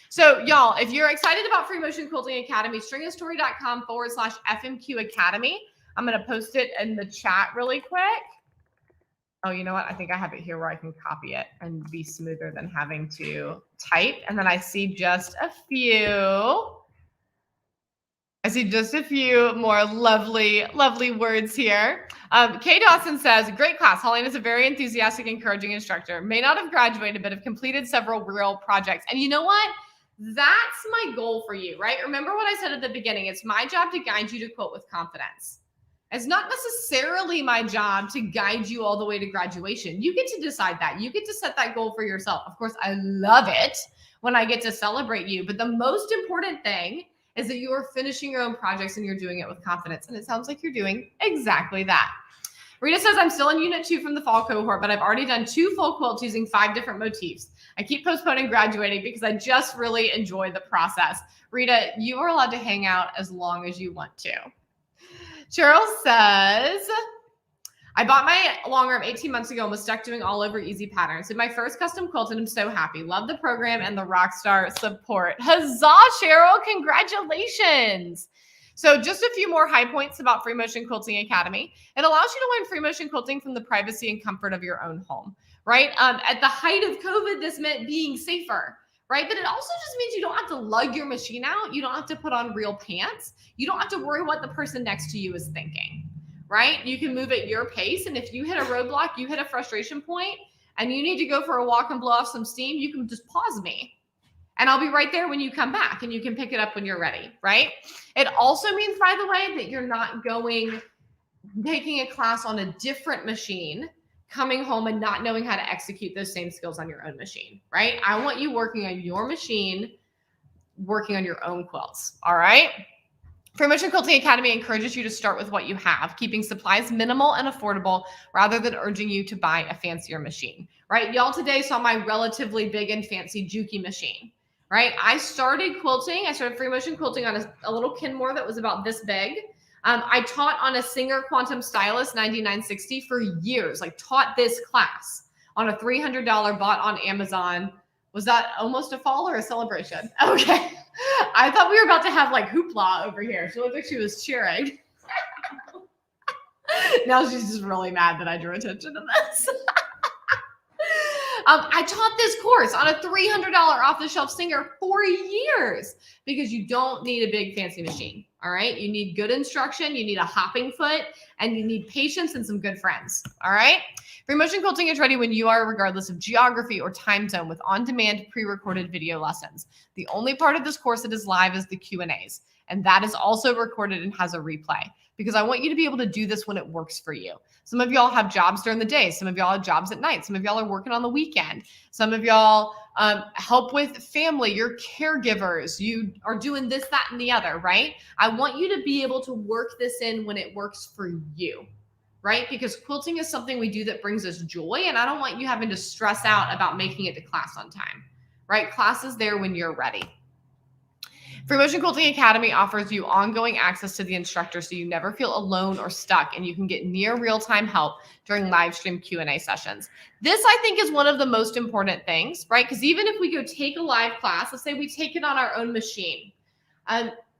So y'all, if you're excited about Free Motion Quilting Academy, stringastory.com/FMQ Academy. I'm going to post it in the chat really quick. Oh, you know what? I think I have it here where I can copy it and be smoother than having to type. And then I see just a few. More lovely, lovely words here. Kay Dawson says, great class. Holly is a very enthusiastic, encouraging instructor. May not have graduated, but have completed several real projects. And you know what? That's my goal for you, right? Remember what I said at the beginning. It's my job to guide you to quilt with confidence. It's not necessarily my job to guide you all the way to graduation. You get to decide that. You get to set that goal for yourself. Of course, I love it when I get to celebrate you. But the most important thing is that you are finishing your own projects and you're doing it with confidence. And it sounds like you're doing exactly that. Rita says, I'm still in unit 2 from the fall cohort, but I've already done 2 full quilts using 5 different motifs. I keep postponing graduating because I just really enjoy the process. Rita, you are allowed to hang out as long as you want to. Cheryl says, I bought my long arm 18 months ago and was stuck doing all over easy patterns. Did my first custom quilt and I'm so happy. Love the program and the Rockstar support. Huzzah, Cheryl. Congratulations. So just a few more high points about Free Motion Quilting Academy. It allows you to learn free motion quilting from the privacy and comfort of your own home, right? At the height of COVID, this meant being safer, right? But it also just means you don't have to lug your machine out. You don't have to put on real pants. You don't have to worry what the person next to you is thinking, right? You can move at your pace. And if you hit a roadblock, you hit a frustration point, and you need to go for a walk and blow off some steam, you can just pause me. And I'll be right there when you come back and you can pick it up when you're ready, right? It also means, by the way, that you're not taking a class on a different machine, coming home and not knowing how to execute those same skills on your own machine, right? I want you working on your machine, working on your own quilts, all right? Free Motion Quilting Academy encourages you to start with what you have, keeping supplies minimal and affordable rather than urging you to buy a fancier machine, right? Y'all today saw my relatively big and fancy Juki machine, right? I started Free Motion Quilting on a little Kenmore that was about this big. I taught on a Singer Quantum Stylus 9960 for years, like taught this class on a $300 bought on Amazon. Was that almost a fall or a celebration? Okay. I thought we were about to have like hoopla over here. She looked like she was cheering. Now she's just really mad that I drew attention to this. I taught this course on a $300 off-the-shelf Singer for years because you don't need a big fancy machine, all right? You need good instruction, you need a hopping foot, and you need patience and some good friends, all right? Free Motion Quilting is ready when you are, regardless of geography or time zone, with on-demand pre-recorded video lessons. The only part of this course that is live is the Q&As, and that is also recorded and has a replay because I want you to be able to do this when it works for you. Some of y'all have jobs during the day. Some of y'all have jobs at night. Some of y'all are working on the weekend. Some of y'all help with family. You're caregivers. You are doing this, that, and the other, right? I want you to be able to work this in when it works for you, right? Because quilting is something we do that brings us joy, and I don't want you having to stress out about making it to class on time, right? Class is there when you're ready. Free Motion Quilting Academy offers you ongoing access to the instructor so you never feel alone or stuck, and you can get near real-time help during live stream Q&A sessions. This, I think, is one of the most important things, right? Because even if we go take a live class, let's say we take it on our own machine,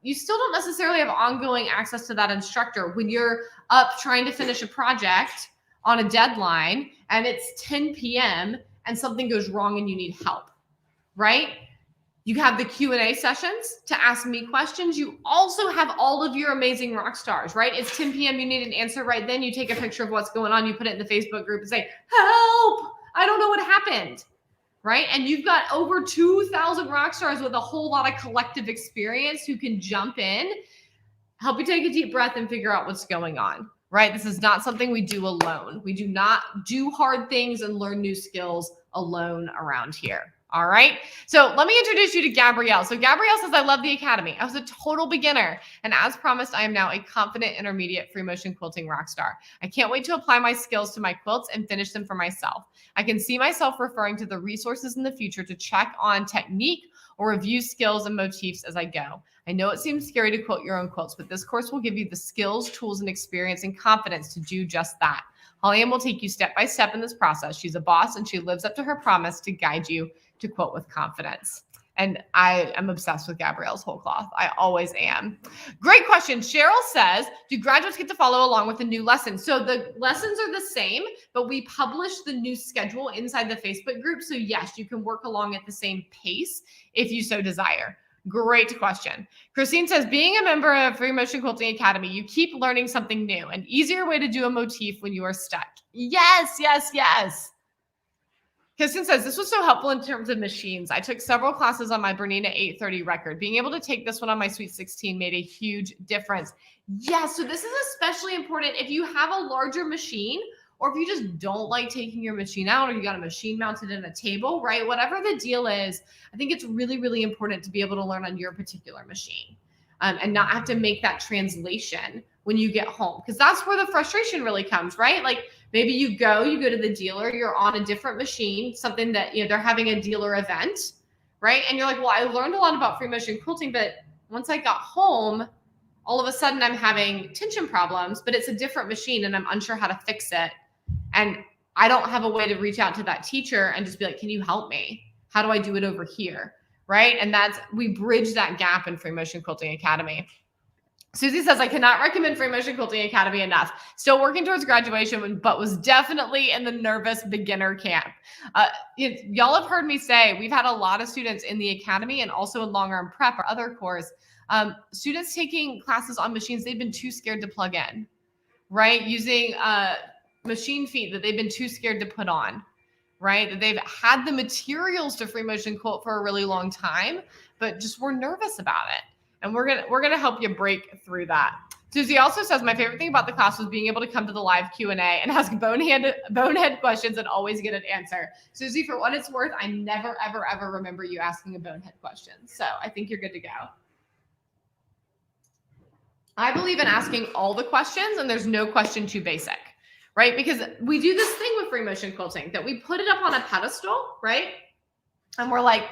you still don't necessarily have ongoing access to that instructor when you're up trying to finish a project on a deadline and it's 10 p.m. and something goes wrong and you need help, right? You have the Q&A sessions to ask me questions. You also have all of your amazing rock stars, right? It's 10 p.m. You need an answer right then. You take a picture of what's going on. You put it in the Facebook group and say, help, I don't know what happened, right? And you've got over 2,000 rock stars with a whole lot of collective experience who can jump in, help you take a deep breath and figure out what's going on, right? This is not something we do alone. We do not do hard things and learn new skills alone around here. All right. So let me introduce you to Gabrielle. So Gabrielle says, I love the Academy. I was a total beginner. And as promised, I am now a confident intermediate free motion quilting rock star. I can't wait to apply my skills to my quilts and finish them for myself. I can see myself referring to the resources in the future to check on technique or review skills and motifs as I go. I know it seems scary to quilt your own quilts, but this course will give you the skills, tools, and experience and confidence to do just that. Holly Ann will take you step by step in this process. She's a boss and she lives up to her promise to guide you to quilt with confidence. And I am obsessed with Gabrielle's whole cloth. I always am. Great question. Cheryl says, do graduates get to follow along with the new lessons? So the lessons are the same, but we publish the new schedule inside the Facebook group. So yes, you can work along at the same pace if you so desire. Great question. Christine says, being a member of Free Motion Quilting Academy, you keep learning something new, an easier way to do a motif when you are stuck. Yes, yes, yes. Kristen says, this was so helpful in terms of machines. I took several classes on my Bernina 830 record. Being able to take this one on my Sweet 16 made a huge difference. Yeah, so this is especially important if you have a larger machine or if you just don't like taking your machine out or you got a machine mounted in a table, right? Whatever the deal is, I think it's really, really important to be able to learn on your particular machine and not have to make that translation when you get home, because that's where the frustration really comes, right? Like maybe you go to the dealer, you're on a different machine, something that, they're having a dealer event, right? And you're like, well, I learned a lot about free motion quilting, but once I got home, all of a sudden I'm having tension problems, but it's a different machine and I'm unsure how to fix it. And I don't have a way to reach out to that teacher and just be like, can you help me? How do I do it over here? Right? And we bridge that gap in Free Motion Quilting Academy. Susie says, I cannot recommend Free Motion Quilting Academy enough. Still working towards graduation, but was definitely in the nervous beginner camp. Y'all have heard me say, we've had a lot of students in the Academy and also in long arm prep or other course, students taking classes on machines they've been too scared to plug in, right? Using machine feet that they've been too scared to put on, right? That they've had the materials to free motion quilt for a really long time, but just were nervous about it. And we're gonna help you break through that. Susie also says, my favorite thing about the class was being able to come to the live Q&A and ask bonehead questions and always get an answer. Susie, for what it's worth, I never, ever, ever remember you asking a bonehead question. So I think you're good to go. I believe in asking all the questions and there's no question too basic, right? Because we do this thing with free motion quilting that we put it up on a pedestal, right? And we're like,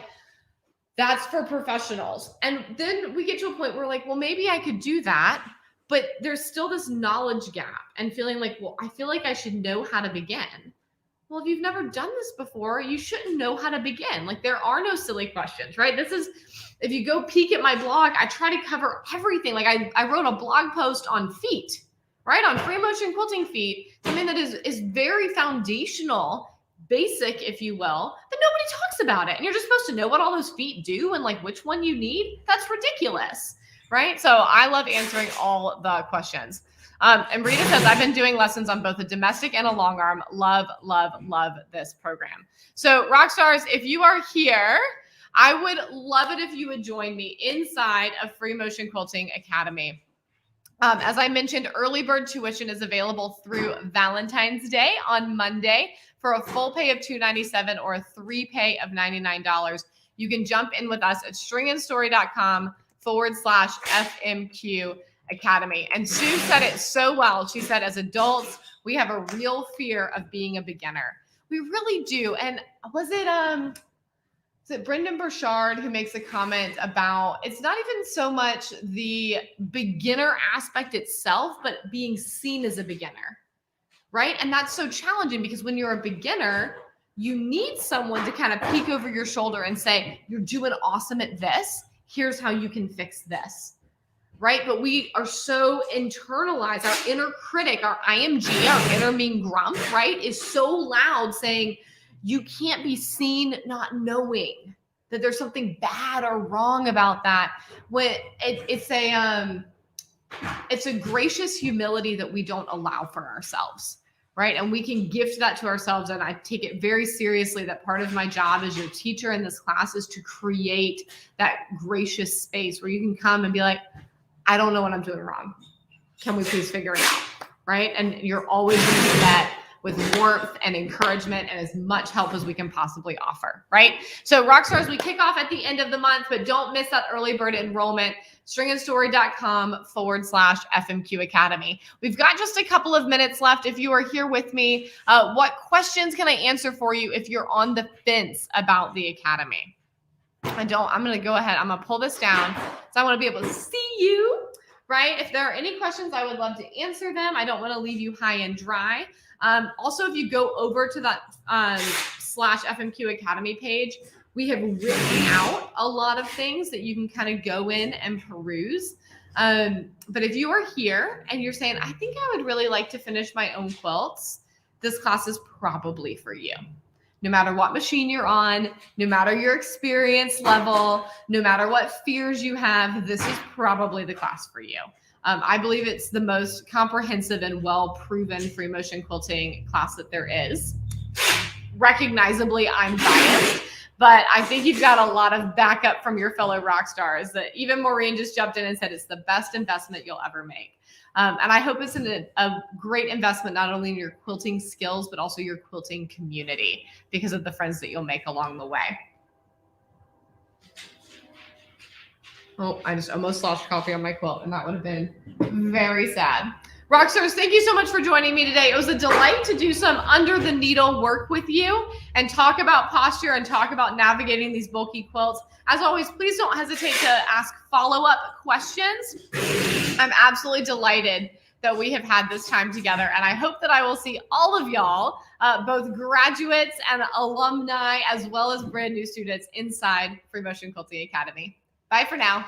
that's for professionals. And then we get to a point where we're like, well, maybe I could do that, but there's still this knowledge gap and feeling like, well, I feel like I should know how to begin. Well, if you've never done this before, you shouldn't know how to begin. Like there are no silly questions, right? If you go peek at my blog, I try to cover everything. Like I wrote a blog post on feet, right? On free motion quilting feet, something that is very foundational, basic, if you will, but nobody talks about it. And you're just supposed to know what all those feet do and like which one you need. That's ridiculous, right? So I love answering all the questions. And Rita says, I've been doing lessons on both a domestic and a long arm. Love, love, love this program. So rock stars, if you are here, I would love it if you would join me inside of Free Motion Quilting Academy. As I mentioned, early bird tuition is available through Valentine's Day on Monday for a full pay of $297 or a 3 pay of $99. You can jump in with us at stringandstory.com/FMQ Academy. And Sue said it so well. She said, as adults, we have a real fear of being a beginner. We really do. And was it Brendan Burchard who makes a comment about it's not even so much the beginner aspect itself, but being seen as a beginner, right? And that's so challenging because when you're a beginner, you need someone to kind of peek over your shoulder and say, you're doing awesome at this. Here's how you can fix this, right? But we are so internalized. Our inner critic, our IMG, our inner mean grump, right, is so loud saying, you can't be seen not knowing that there's something bad or wrong about that. When it's a gracious humility that we don't allow for ourselves, right? And we can gift that to ourselves. And I take it very seriously that part of my job as your teacher in this class is to create that gracious space where you can come and be like, I don't know what I'm doing wrong. Can we please figure it out, right? And you're always going to get that with warmth and encouragement and as much help as we can possibly offer, right? So Rockstars, we kick off at the end of the month, but don't miss that early bird enrollment. stringandstory.com/FMQ Academy. We've got just a couple of minutes left. If you are here with me, what questions can I answer for you if you're on the fence about the Academy? I'm going to go ahead. I'm going to pull this down so I want to be able to see you, right? If there are any questions, I would love to answer them. I don't want to leave you high and dry. Also, if you go over to that /FMQ Academy page, we have written out a lot of things that you can kind of go in and peruse. But if you are here and you're saying, I think I would really like to finish my own quilts, this class is probably for you. No matter what machine you're on, no matter your experience level, no matter what fears you have, this is probably the class for you. I believe it's the most comprehensive and well-proven free motion quilting class that there is. Recognizably, I'm biased, but I think you've got a lot of backup from your fellow rock stars. That even Maureen just jumped in and said it's the best investment you'll ever make. And I hope it's a great investment, not only in your quilting skills, but also your quilting community because of the friends that you'll make along the way. Oh, I just almost sloshed coffee on my quilt, and that would have been very sad. Rockstars, thank you so much for joining me today. It was a delight to do some under the needle work with you and talk about posture and talk about navigating these bulky quilts. As always, please don't hesitate to ask follow-up questions. I'm absolutely delighted that we have had this time together, and I hope that I will see all of y'all, both graduates and alumni, as well as brand new students inside Free Motion Quilting Academy. Bye for now.